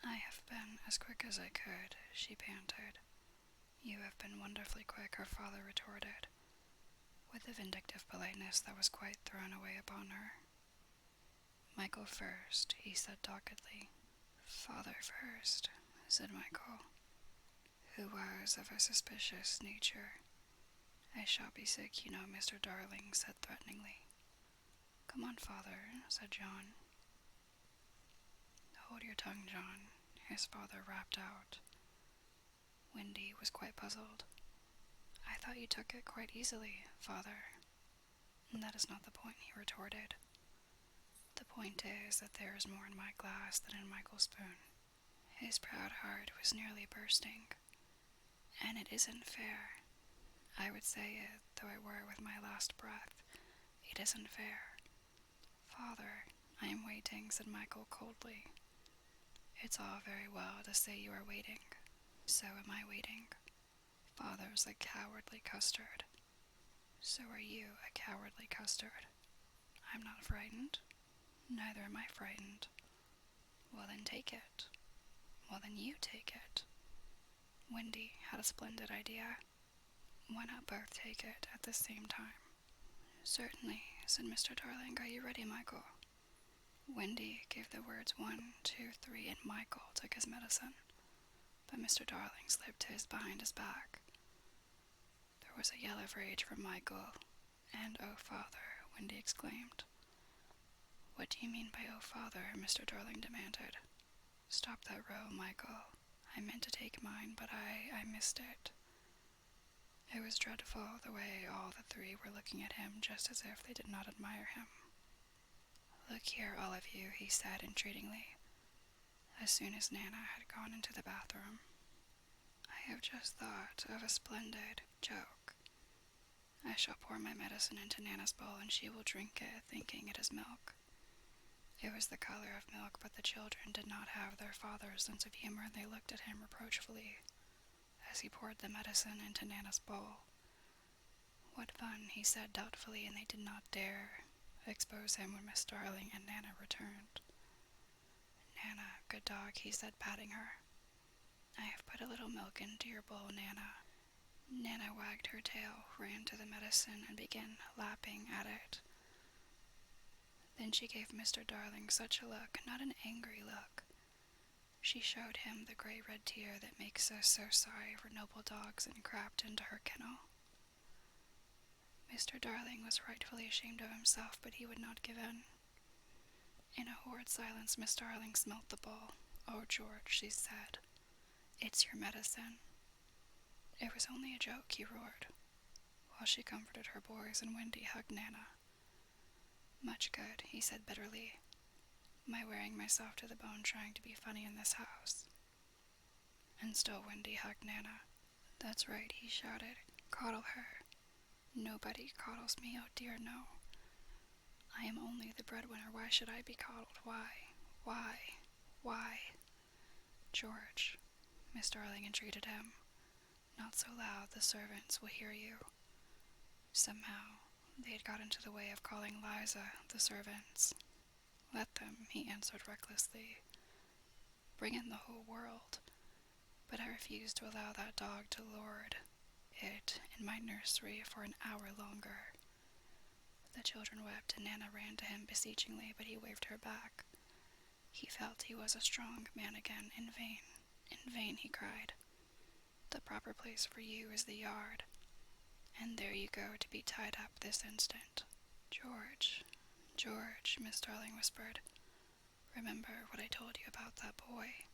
I have been as quick as I could, she panted. You have been wonderfully quick, her father retorted, with a vindictive politeness that was quite thrown away upon her. Michael first, he said doggedly. Father first, said Michael, who was of a suspicious nature. I shall be sick, you know, Mr. Darling said threateningly. Come on, father, said John. Hold your tongue, John, his father rapped out. Wendy was quite puzzled. I thought you took it quite easily, father. That is not the point, he retorted. The point is that there is more in my glass than in Michael's spoon. His proud heart was nearly bursting. And it isn't fair. I would say it, though I were with my last breath. It isn't fair. Father, I am waiting, said Michael coldly. It's all very well to say you are waiting. So am I waiting. Father's a cowardly custard. So are you a cowardly custard. I'm not frightened. Neither am I frightened. Well then take it. Well then you take it. Wendy had a splendid idea. Why not both take it at the same time? Certainly, said Mr. Darling. Are you ready, Michael? Wendy gave the words 1, 2, 3, and Michael took his medicine. But Mr. Darling slipped his behind his back. There was a yell of rage from Michael, and "Oh, father," Wendy exclaimed. What do you mean by "oh, father"? Mr. Darling demanded. Stop that row, Michael. I meant to take mine, but I missed it. It was dreadful the way all the three were looking at him just as if they did not admire him. Look here, all of you, he said entreatingly, as soon as Nana had gone into the bathroom. I have just thought of a splendid joke. I shall pour my medicine into Nana's bowl and she will drink it, thinking it is milk. It was the color of milk, but the children did not have their father's sense of humor, and they looked at him reproachfully as he poured the medicine into Nana's bowl. What fun, he said doubtfully, and they did not dare expose him when Miss Darling and Nana returned. Nana, good dog, he said, patting her. I have put a little milk into your bowl, Nana. Nana wagged her tail, ran to the medicine, and began lapping at it. Then she gave Mr. Darling such a look, not an angry look. She showed him the gray-red tear that makes us so sorry for noble dogs and crept into her kennel. Mr. Darling was rightfully ashamed of himself, but he would not give in. In a horrid silence, Miss Darling smelt the bowl. Oh, George, she said, it's your medicine. It was only a joke, he roared, while she comforted her boys and Wendy hugged Nana. Much good, he said bitterly. My wearing myself to the bone trying to be funny in this house. And still Wendy hugged Nana. That's right, he shouted. Coddle her. Nobody coddles me, oh dear no. I am only the breadwinner. Why should I be coddled? Why? George, Miss Darling entreated him. Not so loud, the servants will hear you. Somehow, they had got into the way of calling Liza, the servants. Let them, he answered recklessly. Bring in the whole world. But I refuse to allow that dog to lord it in my nursery for an hour longer. The children wept, and Nana ran to him beseechingly, but he waved her back. He felt he was a strong man again. In vain, he cried. The proper place for you is the yard, and there you go to be tied up this instant. George, Miss Darling whispered. Remember what I told you about that boy.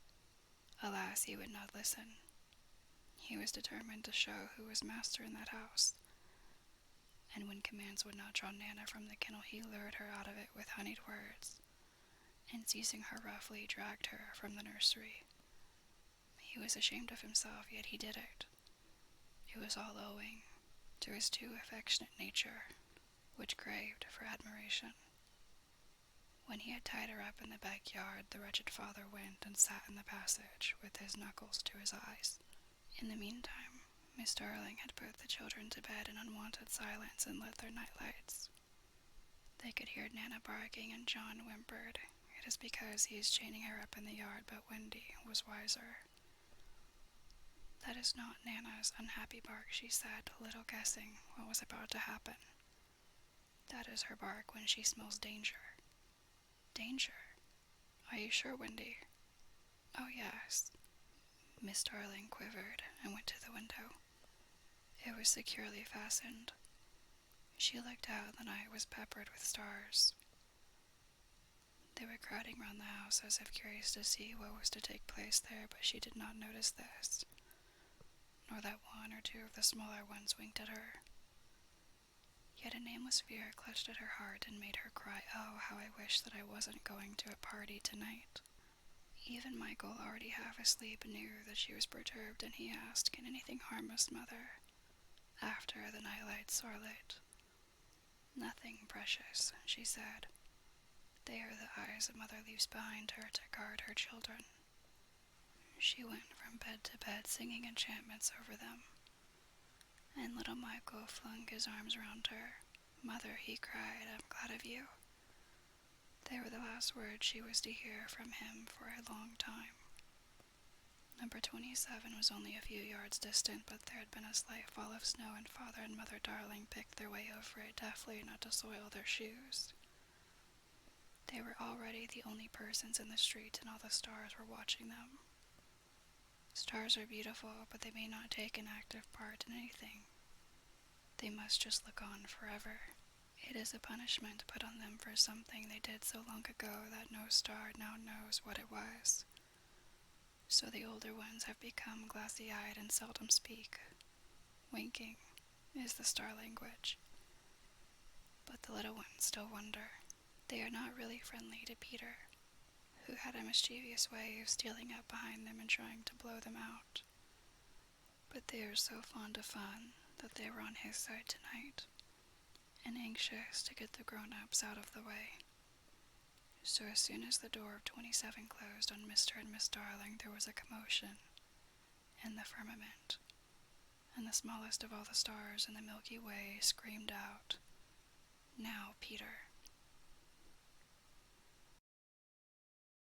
Alas, he would not listen. He was determined to show who was master in that house. And when commands would not draw Nana from the kennel, he lured her out of it with honeyed words, and seizing her roughly, dragged her from the nursery. He was ashamed of himself, yet he did it. It was all owing to his too affectionate nature, which craved for admiration. When he had tied her up in the backyard, the wretched father went and sat in the passage with his knuckles to his eyes. In the meantime, Miss Darling had put the children to bed in unwonted silence and lit their night lights. They could hear Nana barking, and John whimpered, It is because he is chaining her up in the yard, but Wendy was wiser. That is not Nana's unhappy bark, she said, little guessing what was about to happen. That is her bark when she smells danger. Danger? Are you sure, Wendy? Oh, yes. Miss Darling quivered and went to the window. It was securely fastened. She looked out, and the night was peppered with stars. They were crowding round the house as if curious to see what was to take place there, but she did not notice this, nor that one or two of the smaller ones winked at her. Yet a nameless fear clutched at her heart and made her cry, "Oh, how I wish that I wasn't going to a party tonight." Even Michael, already half asleep, knew that she was perturbed, and he asked, "Can anything harm us, Mother, after the night lights are lit?" "Nothing, precious," she said. "They are the eyes a mother leaves behind her to guard her children." She went from bed to bed singing enchantments over them, and little Michael flung his arms round her. "Mother," he cried, "I'm glad of you." They were the last words she was to hear from him for a long time. Number 27 was only a few yards distant, but there had been a slight fall of snow, and Father and Mother Darling picked their way over it deftly not to soil their shoes. They were already the only persons in the street, and all the stars were watching them. Stars are beautiful, but they may not take an active part in anything. They must just look on forever. It is a punishment put on them for something they did so long ago that no star now knows what it was. So the older ones have become glassy-eyed and seldom speak. Winking is the star language. But the little ones still wonder. They are not really friendly to Peter, who had a mischievous way of stealing up behind them and trying to blow them out. But they are so fond of fun that they were on his side tonight, and anxious to get the grown-ups out of the way. So as soon as the door of 27 closed on Mr. and Miss Darling, there was a commotion in the firmament, and the smallest of all the stars in the Milky Way screamed out, "Now, Peter."